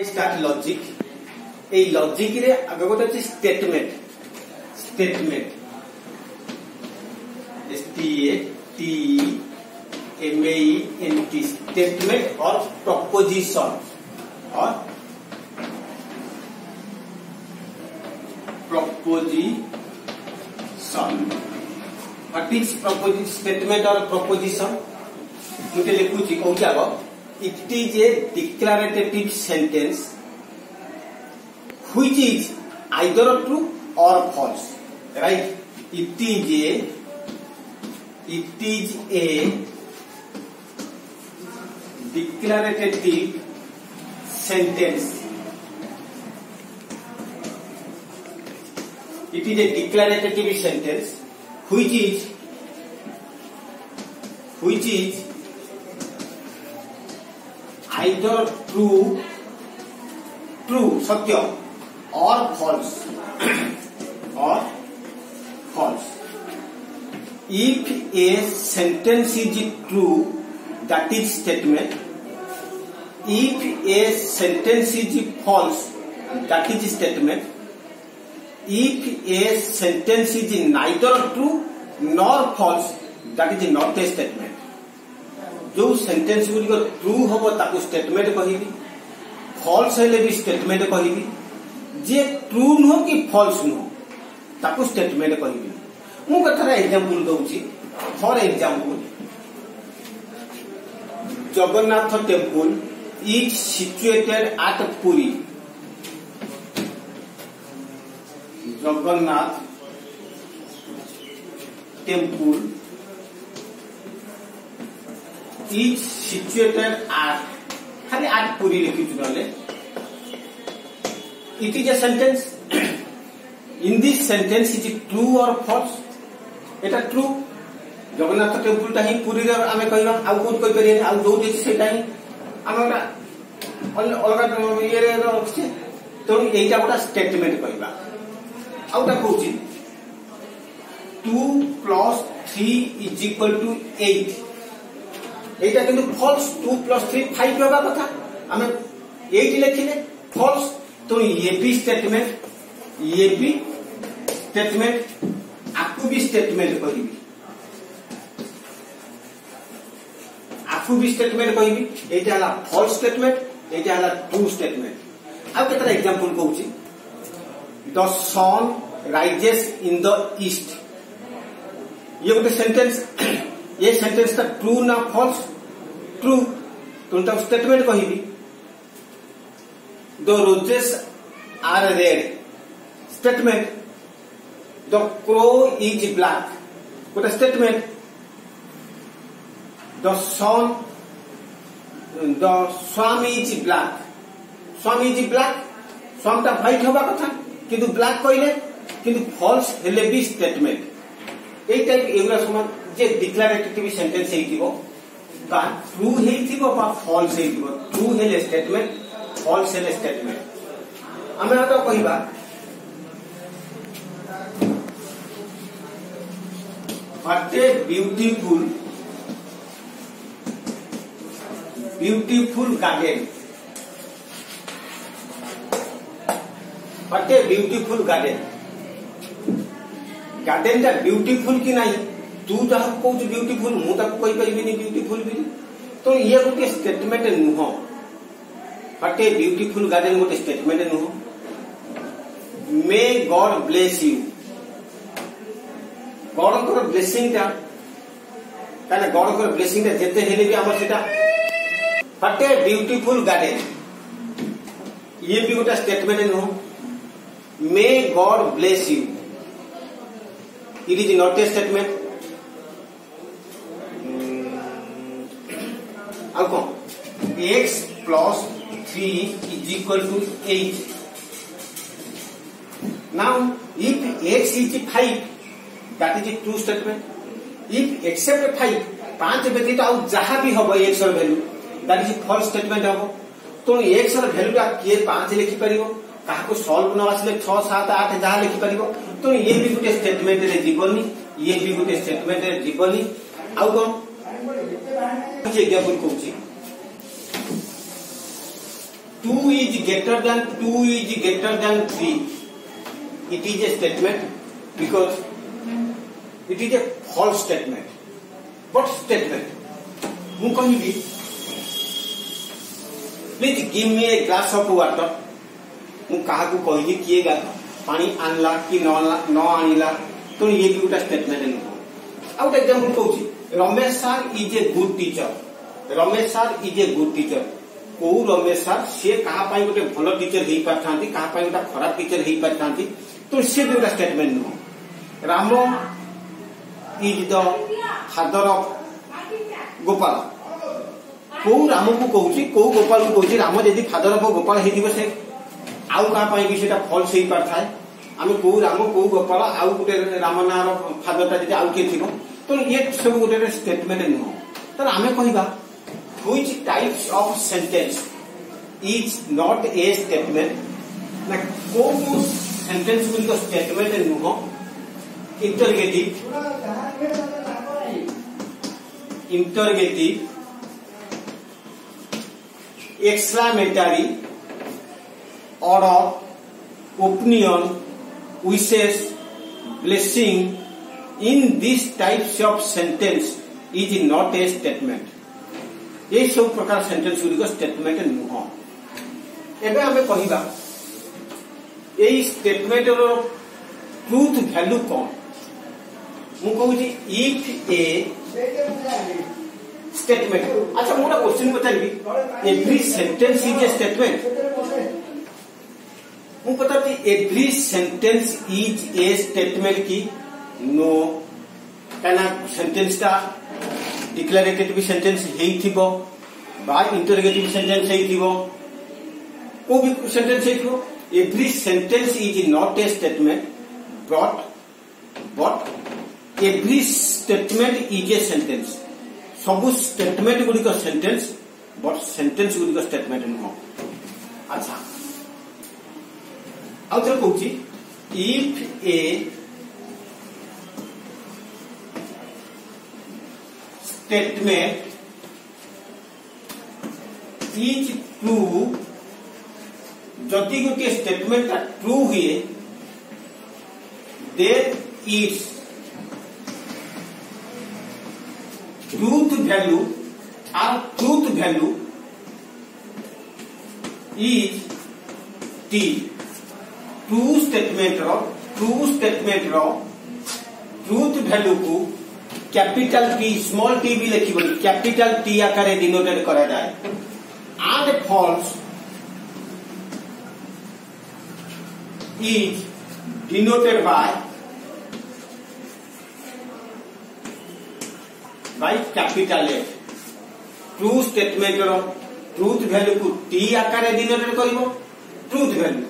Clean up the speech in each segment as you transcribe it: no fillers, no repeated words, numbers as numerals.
Start logic ए logic रे आगे गोटे अछि statement statement S T A T M A N T statement और प्रोपोजिशन और proposition what is proposition statement और प्रोपोजिशन मुझे लिखुची कहूची आगो it is a declarative sentence which is either true or false, right? It is a declarative sentence. It is a declarative sentence which is either true सत्य or false if a sentence is true that is statement, if a sentence is false that is statement, if a sentence is neither true nor false that is not a statement. जो sentence गुड़िक true हम ताको statement कहबी false हेले भी statement कहबी जे true नुह कि false नुह ताको स्टेटमेंट कहबी मु कथरा एग्जांपल दउची for example Jagannath temple is situated at Puri Jagannath temple is situated at खाली at पूरी लिखी चुनाले it is a sentence in this sentence is it true or false Etah true Jagannath temple टा ही पुरी रे आमे कहबा आ कोन कहि परिए आ दो जे सेटा ही हमरा अलगा ये रे रखछे तो एटा गोटा स्टेटमेंट कहबा आउटा कहूची 2 + 3 = 8 एटा किंतु फॉल्स 2 + 3 5 होगा कथा हमें 8 लिखिले फॉल्स तो ये भी स्टेटमेंट आपको भी स्टेटमेंट कहबी एटा हला फॉल्स स्टेटमेंट एटा हला ट्रू स्टेटमेंट आ केतरा एग्जांपल कहूची the sun rises in the east ये गोटे सेंटेंस ये सेंटेंस का ट्रू ना फॉल्स ट्रू तो स्टेटमेंट कहबी the roses are red statement the crow is black गोटे statement the sun the swan is black swan टा व्हाइट होगा कथा किंतु ब्लैक कहले किंतु फॉल्स हेले भी स्टेटमेंट ए टाइप एगुला समान जे डिक्लेरेटिव सेंटेंस हेतिबो बा ट्रू हेतिबो बा फॉल्स हेतिबो ट्रू हेले स्टेटमेंट फॉल्स हेले स्टेटमेंट हमें तो कहिबा what a beautiful garden what a beautiful garden garden टा ब्यूटीफुल कि नहीं तू जहाँ कौच ब्यूटीफुल मु कही पारिनी ब्यूटीफुल भी तो ये गोटे स्टेटमेंट नुह बट ए ब्यूटीफुल गार्डन गोटे स्टेटमेंट नुह may God bless you God blessing टा कहना गॉड ब्लेसिंग टा जेते हेले भी हमर सेटा बट ए ब्यूटीफुल गार्डन ये भी गोटे स्टेटमेंट नुह may God bless you it is not a statement x + 3 = 8 now if x is 5 that is a true statement if except 5 व्यतीत आउ जहां भी हबो x र value that is a false statement हबो तो x र वैल्यू टा के 5 लिखि परिबो काहा को सॉल्व न आसले 6 7 8 जहां लिखि परिबो तो ये भी गोटे स्टेटमेंट रे जीवनी ये भी गोटे स्टेटमेंट रे जीवनी आउ कोन जे example कहूची 2 is greater than 3, it is a statement because it is a false statement. What statement? ମୁଁ କହିବି please give me a glass of water. ମୁଁ କାହାକୁ କହିଲି କିଏ ପାଣି ଆଣିଲା କି ନ ଆଣିଲା तो ये भी गोटे स्टेटमेंट नुह। आ गोटे एग्जांपल कहूँ Ramesh sir is a good teacher. Ramesh sir is a good teacher को रमेश सर सी क्या गोटे भल टीचर हो पारि क्या गोटे खराब टीचर हो पारि तो सी भी गोटे स्टेटमेंट नुह। Ram is the father of Gopal को राम को कहूँ को गोपाल को कहूँ राम जब फादर ऑफ गोपाल हो आउ क्या फल्स हो पारि था आम को राम को गोपाल आउ गोटे राम ना फादरटा जब आउ किए थी तो ये सब गोटे स्टेटमेंट नुह। तो आम कह which types of sentence is not a statement ना को सेंटेंस गुड़िक स्टेटमेंट नुह। Interrogative exclamatory order opinion wishes blessing in these types of sentence is not a statement. ये सब प्रकार सेंटेंस गुड़िक स्टेटमेंट नुह। एबे आमे कहिबा एई स्टेटमेंट रो ट्रूथ वैल्यू कौन। मु कहूची इफ ए स्टेटमेंट अच्छा मोटा क्वेश्चन पचारिबी every sentence is a statement. मु पचारती every sentence is a statement की नो कहना सेंटेंस टा डिक्लेरेटिव सेंटेंस हेइथिबो बा इंटरोगेटिव सेंटेंस हेइथिबो को भी सेंटेंस हेइथिबो। Every sentence is not a statement but every statement is a sentence. सबु स्टेटमेंट गुड़िक सेंटेंस बट सेंटेंस गुड़िक स्टेटमेंट नुह। अच्छा आउ थे कहूँ if a statement is true जदि गोटे स्टेटमेंट ट्रू हुए देन इज ट्रूथ वैल्यू और truth value is T. True statement रो ट्रूथ वैल्यू को कैपिटल टी स्मॉल टी भी लिखी कैपिटल टी आकार डिनोटेड करा जाए and false is denoted by capital F. True statement रो ट्रूथ वैल्यू को टी आकार डिनोटेड करिवो ट्रूथ वैल्यू।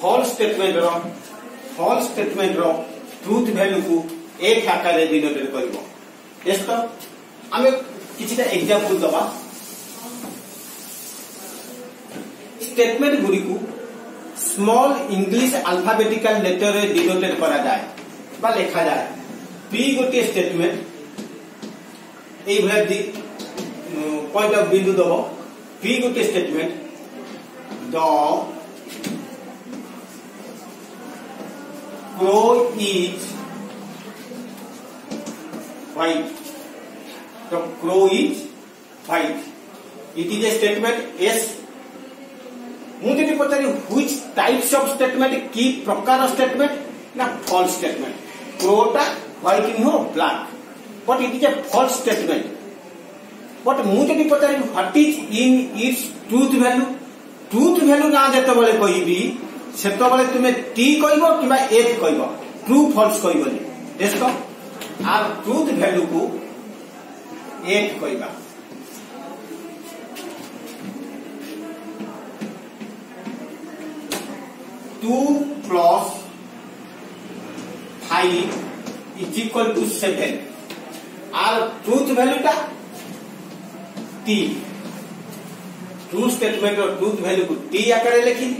फॉल्स स्टेटमेंट रो ट्रूथ वैल्यू को एक आकार डिनोटेड करिवो। यस तो आमे किछिटा एग्जांपल दबा स्टेटमेंट गुडी को स्मॉल इंग्लिश अल्फाबेटिकल लेटर रे डिनोटेड करा जाए बा लिखा जाए। पी गोटे स्टेटमेंट ए भले दी पॉइंट ऑफ बिंदु दबो पी गोटे statement the crow is white. The crow is white. It is a statement. Yes. मुझे नहीं पता which types of statement की प्रकार statement ना false statement. Crow टा white नहीं हो black. But it is a false statement. But मुझे नहीं पता what is in its truth value. Truth value ना जैसे बोले कोई भी सेतबले तुमे टी कहबो किबा एफ कहबो ट्रू फॉल्स कहबोनी। देखो आर ट्रूथ वैल्यू को एफ कहबा। Two plus 5 is equal to 7 आर ट्रूथ वैल्यू टा टी। ट्रू स्टेटमेंट और ट्रूथ वैल्यू को टी आकार लिखी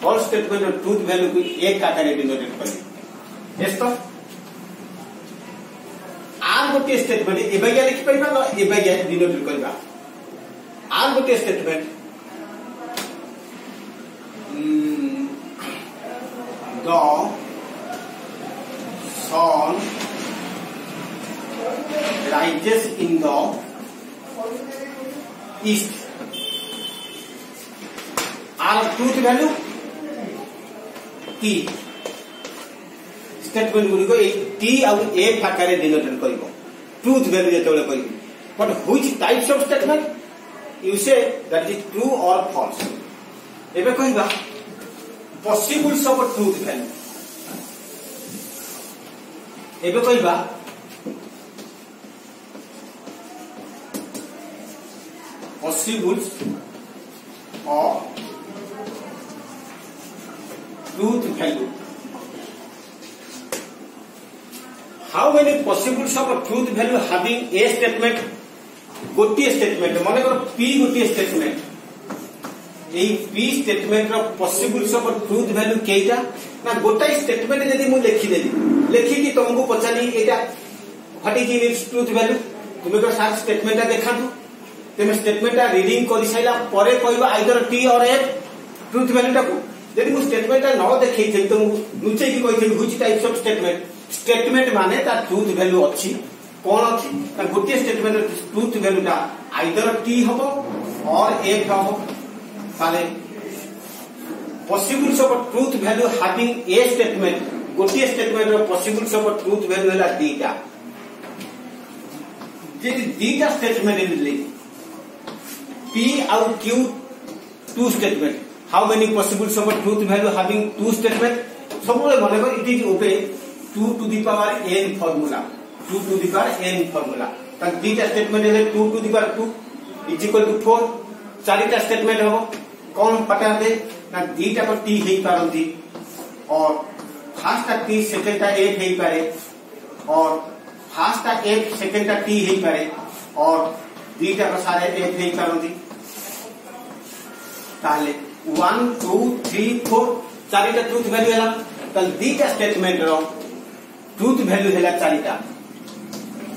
फॉल्स स्टेटमेंट और ट्रूथ वैल्यू को एक आकार डिनोटेड करें। यस तो आर गोटे स्टेटमेंट एबैया लिखि परिबा न एबैया डिनोटेड करबा। आर गोटे statement the sun rises in the east. R Truth value T statement Gudi को टी आउ ए फाकार डिनोटेट कर ट्रुथ वैल्यू जो कह but which types of statement you say that is true और फॉल्स. एबे कहबा पॉसिबल्स ऑफ ट्रुथ वैल्यू. एबे कहबा possibles of truth value. How many possibles of a truth value having a statement? गोटिए statement मन कर पी गोटिए statement ए पी स्टेटमेंट रो पॉसिबल्स ऑफ ट्रुथ वैल्यू केटा ना गोटाई स्टेटमेंट यदि मु लिखि देली लिखि कि तुमको पचाली एटा what is it's truth value तुमे को साथ स्टेटमेंट देखातु तेमे स्टेटमेंट रीडिंग करि साइला परे कहबा आइदर टी और ए ट्रुथ वैल्यू टाकू यदि मु स्टेटमेंट न देखै तो नुचे की कहि व्हिच टाइप्स ऑफ स्टेटमेंट माने ता ट्रुथ वैल्यू अछि कोन अछि ता गोटे स्टेटमेंट ट्रुथ वैल्यू ता आइदर टी हबो और एफ हबो ताले possibles of truth value having a statement गोटे स्टेटमेंट रो पॉसिबल्स ऑफ ट्रुथ वैल्यू हला दीटा जे दीटा स्टेटमेंट इनले पी और Q two statement. How many possibles of a truth value having two statement? सबले मन कर it is obey 2 to the power n formula. 2 to the power n formula. त दीटा स्टेटमेंट है 2 to the power 2 is equal to 4. चारिटा statement हो कौन पटा दे ना दीटा पर t हेई पारंती और फर्स्ट टा t सेकंड टा f हेई पारे और फर्स्ट टा f सेकंड टा t हेई पारे और दीटा पर सारे f हेई पारंती. ताले 1 2 3 4 चारिटा ट्रुथ वैल्यू है कल दीटा स्टेटमेंट रो ट्रुथ वैल्यू है चारिटा.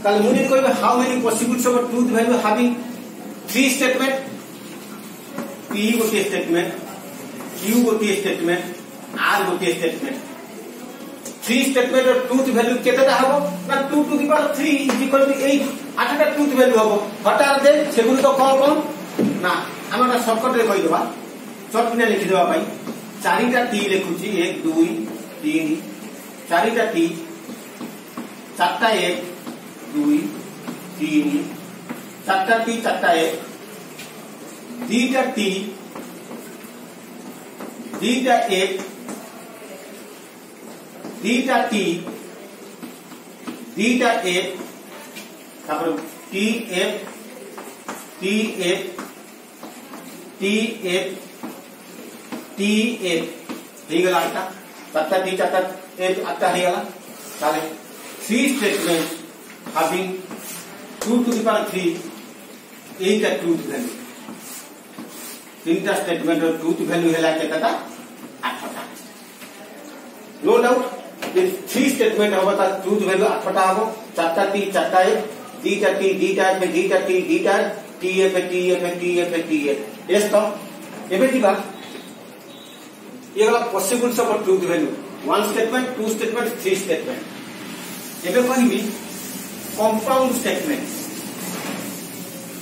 कल मुझे कोई how many possibles of truth value having three statement P गोटे स्टेटमेंट क्यू गोटे स्टेटमेंट आर गोटे स्टेटमेंट. थ्री स्टेटमेंट रो ट्रुथ वैल्यू केतेटा हबो ना 2 to the power 3 is equal to 8. आठटा ट्रुथ वैल्यू हबो हटा दे सेगुन तो कोन ना हमरा शॉर्टकट रे कहि देबा चटकिना लिखिदेवा भाई चारिटा टी लिखुची 1 2 3 चारिटा टी चारटा 1 2 3 चारटा टी चारटा 1 दीटा टी दीटा 1 दीटा टी दीटा 1 तापर T F T F T F T F हेगला आटा चारटा टी चारटा एफ आटा हेगला ताले three statement having 2 to the power 3 eight truth value. तीनटा स्टेटमेंट रो ट्रुथ वैल्यू हेला केटा 8टा. नो डाउट ये थ्री स्टेटमेंट होबा ता ट्रुथ वैल्यू 8टा हबो. चारटा टी चारटा एफ दीटा टी दीटा एफ दीटा टी दीटा T F T F T F T F एस तो एबे दिबा ये वाला possibles of truth value one statement two statement three statement. एबे कहबी compound statement.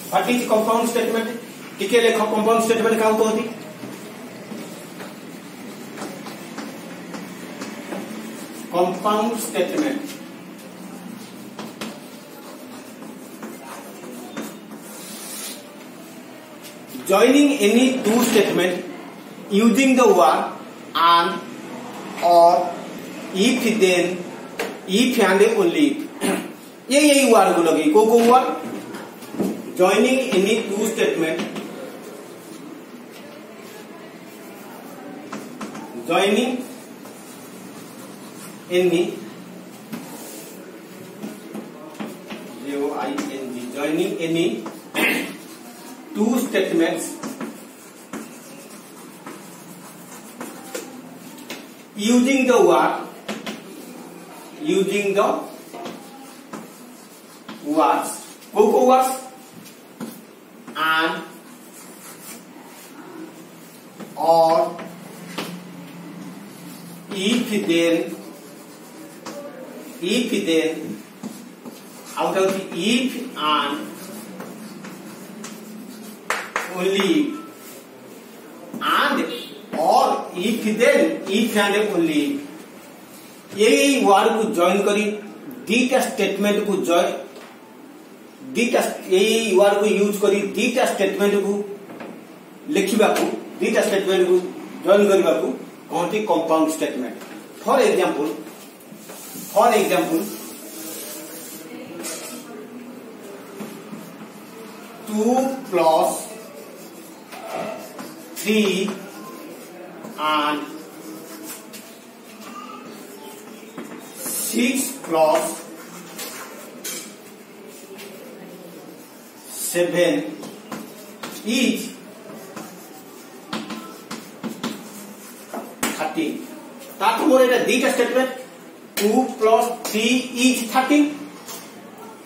What is compound statement टिके लेखो कंपाउंड स्टेटमेंट का होती compound statement joining any two statement using the word and or if then if and only if यही word को लगी को word joining any two statement joining any joining any two statements using the words cocoa words and or if then out of if and only and or if then if and only यही word को join करी दीटा statement को यही word को use करी दीटा statement को लिखा दीटा statement को जॉइन करने को कहते compound statement. For example 2 plus 3 and 6 plus 7 is 13। ताकि मोर एटा दीटा स्टेटमेंट 2 plus 3 is 13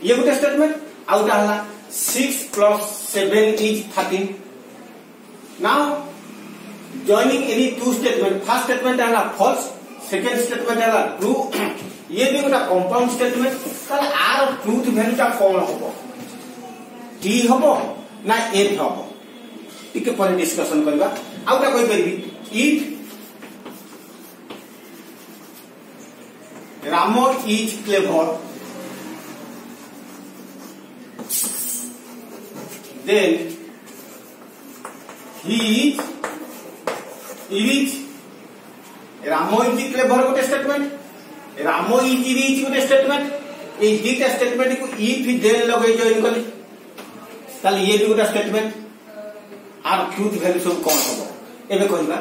ये गोटे स्टेटमेंट आउटा हला 6 plus 7 is 13। Now joining any two statement, first statement है false, second statement है true, ये भी गोटा कंपाउंड स्टेटमेंट। ताले आर ट्रूथ वैल्यू टा कोन होबो, t होबो ना f होबो, टिके पर डिस्कशन करबा। आउटा कोइ परबी if Ramo is clever, then he is Ramo is clever गोटे स्टेटमेंट, Ramo is गोटे स्टेटमेंट। ये दीटा स्टेटमेंट को if then लगे जॉइन करी ताले ये भी गोटे स्टेटमेंट। आर ट्रूथ वैल्यू सब कोन होबो एबे कहबा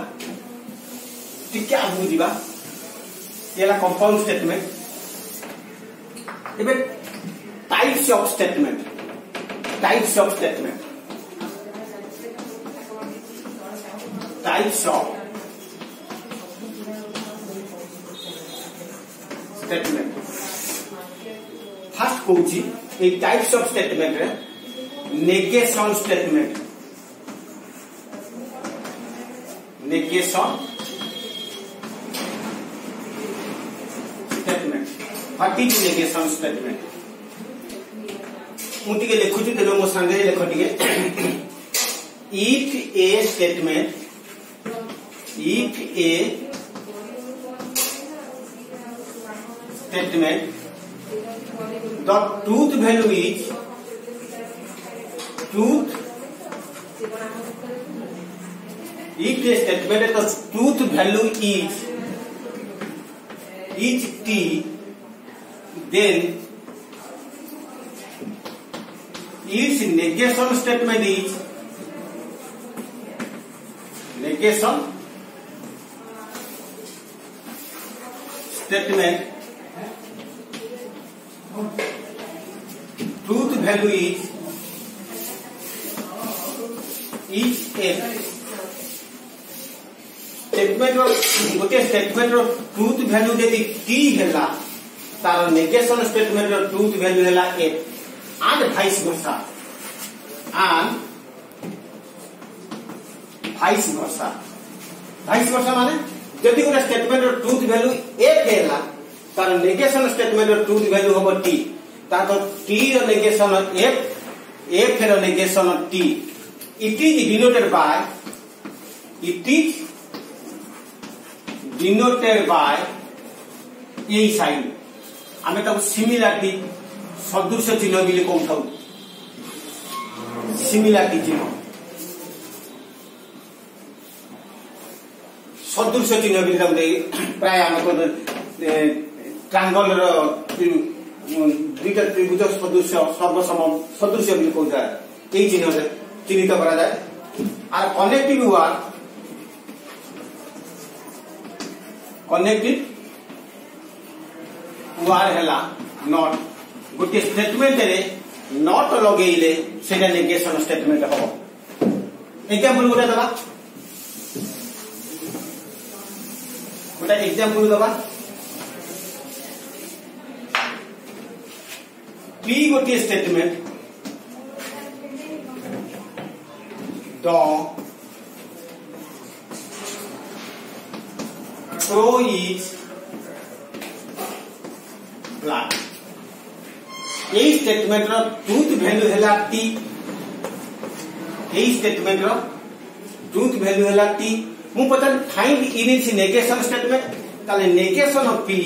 टिके आगु दिबा ये कंपाउंड स्टेटमेंट। एबे types of statement types of statement first कहूँ ये टाइप्स ऑफ स्टेटमेंट रे negation statement what is negation statement मुझे लिखुची तेरे मो संगे लिख टिके if a statement the truth value is if a statement the truth value is t, then its negation statement is truth value is f। Statement गोटे statement truth value यदि t हैला तार नेगेशन स्टेटमेंट ट्रूथ वैल्यू हैला f and vice versa माने जदि गोटे statement truth value f हैला तार नेगेशन स्टेटमेंट ट्रूथ वैल्यू होबो t ताको t रो नेगेशन f रो negation t it is denoted by ये साइन आमे ताको सिमिलरिटी सदृश चिन्ह भी कहू सिमिलरिटी चिन्ह सदृश चिन्ह भी प्राय आम ट्रायंगल दुईटा त्रिभुज सदृश सर्वसम सदृश भी कहू यही चिन्ह चिन्हित करा जाए। और कनेक्टिव वार हैला नॉट गोटे स्टेटमेंट रे नॉट लगेइले सेटा नेगेशन स्टेटमेंट हो। एग्जांपल गोटा दबा पी गोटे स्टेटमेंट प्रो इज ब्लैक। यही स्टेटमेंट रो ट्रूथ वैल्यू हैला टी। यही स्टेटमेंट रो ट्रूथ वैल्यू हैला टी। मु पता find in is negation statement ताले नेगेशन ऑफ पी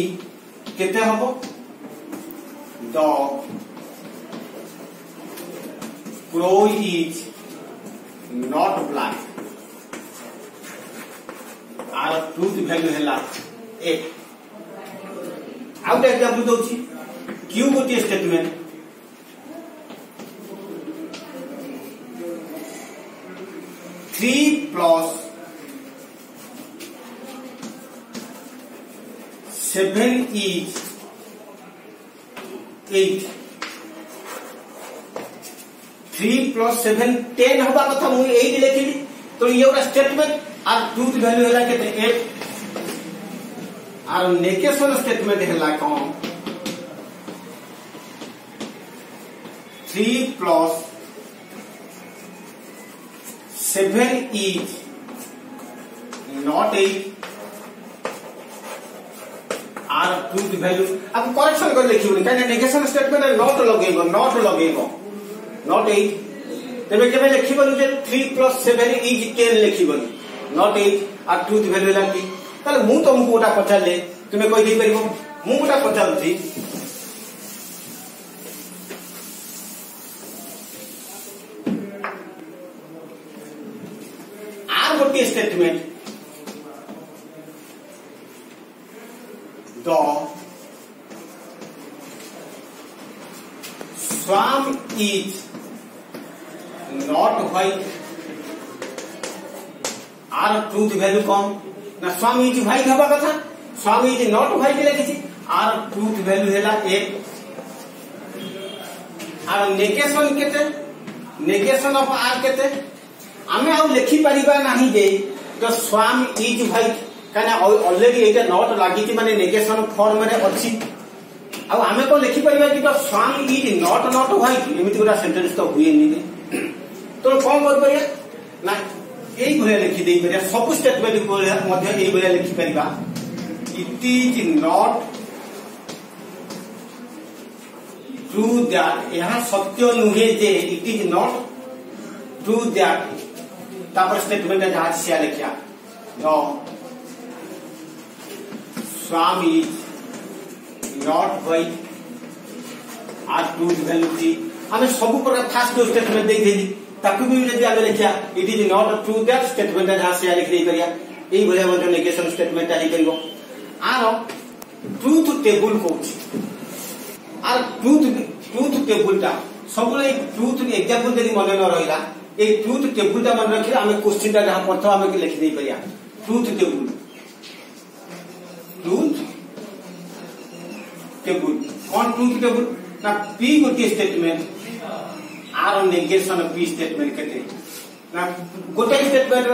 केते हबो the crow is not black आर ट्रूथ वैल्यू हैला 8। आउट एग्जांपल दोची क्यू गोटे statement three plus 7 is 8। 3 plus 7 10 हवा कथा मु 8 लिखिली तो ये गोटा स्टेटमेंट आर ट्रूथ वैल्यू हैला केते 8 आर नेगेशन स्टेटमेंट हैला कौन 3 प्लस 7 इज नॉट 8 आर ट्रूथ वैल्यू। अब करेक्शन कर लिखिबो काहे नेगेशन स्टेटमेंट नॉट लगेबो नॉट 8 तेबे केबे लिखिबो जे 3 प्लस 7 इज 10 लिखिबो नॉट 8 आर ट्रूथ वैल्यू लागी ताले मु तुमको गोटा पचारले तुमे कहि दे परिबो मु गोटा पचारथि आर गोटे statement the swam is not white आर ट्रूथ वैल्यू कौन ना swam is white हवा कथा swam is not white लिखिछि आर ट्रूथ वैल्यू हैला 8 आर नेगेशन केते नेगेशन ऑफ आर केते आमे आ लिखि परिबा नाही जे तो swam is white काना ऑलरेडी एटा नॉट लागिछि माने नेगेशन फॉर्म रे अछि अब आमे को लिखि परिबा कि तो swam is not white एमिति गोटा सेंटेंस तो हुए नि तो कोन कर परिया ना एई भले लिखि देई परिया सब स्टेटमेंट को मध्ये एई भले लिखि परिबा it is not true that यहां सत्य नुहे जे it is not true that तापर स्टेटमेंट जहां से लिखिया no swam is not white आर ट्रूथ वैल्यू थी हमें सब प्रकार फास्ट स्टेटमेंट दे देली ताकू भी यदि आगे लिखिया it is not true that statement जहां से लिख देई परिया एई भले मध्ये नेगेशन स्टेटमेंट आही करिवो आर ट्रूथ टेबल कोछि आर ट्रूथ टेबल ता सब ट्रूथ एग्जांपल यदि मन न रहिला ए ट्रूथ टेबल ता मन रखिला हमें क्वेश्चन ता जहां पढ़थो हमें लिख देई परिया ट्रूथ टेबल कौन ट्रूथ टेबल ना पी गोटे स्टेटमेंट आर नेगेशन पी स्टेटमेंट केते ना गोटे स्टेटमेंट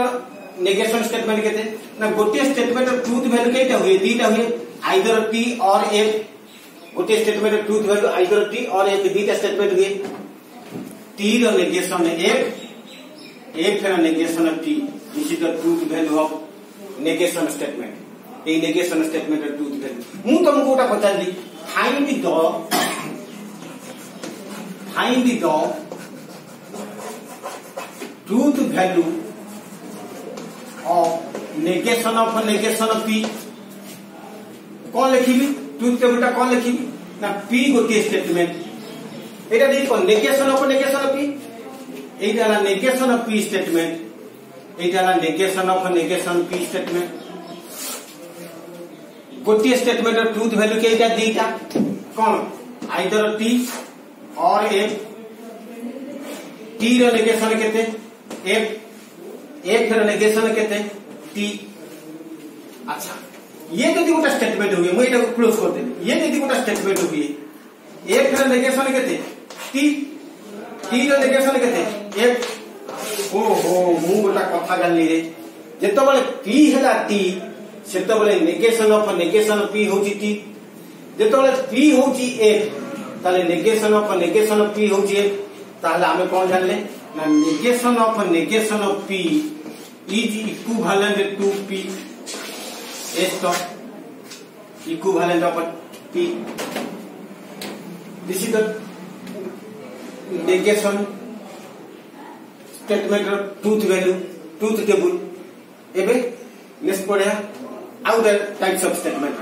नेगेशन स्टेटमेंट केते ना गोटे स्टेटमेंट ट्रूथ वैल्यू केटा हुए दीटा हुए आइदर टी और एफ गोटे statement truth value either T और एफ दीटा स्टेटमेंट हुए टी रो नेगेशन एफ रो negation T this is the truth value of negation statement a negation statement truth value मु तुमको गोटा पचारली find the truth value of negation of p कौन लिखिबी truth table ता कौन लिखिबी ना p गोटे स्टेटमेंट एटा देखो negation of p Etah La negation of p statement Etah La negation p statement गोटे स्टेटमेंट ट्रूथ वैल्यू केटा दीटा कौन आइदर टी और एफ टी रो नेगेशन केते एफ रो नेगेशन केते टी। अच्छा ये यदि गोटा स्टेटमेंट हुए मैं एटा क्लोज कर दे ये यदि गोटा स्टेटमेंट हुए एफ रो नेगेशन केते टी रो नेगेशन केते एफ ओहो मु गोटा कथा जानली रे जेतो बले पी हैला टी सेतबले नेगेशन पी होची टी जेतबले पी होची एफ ताले नेगेशन पी होची एफ ताले हमें कौन जानले ना negation P is equivalent to P as next of equivalent of a P. This is the negation statement of truth value, truth table. Ebe next पढ़े आउट टाइप्स ऑफ स्टेटमेंट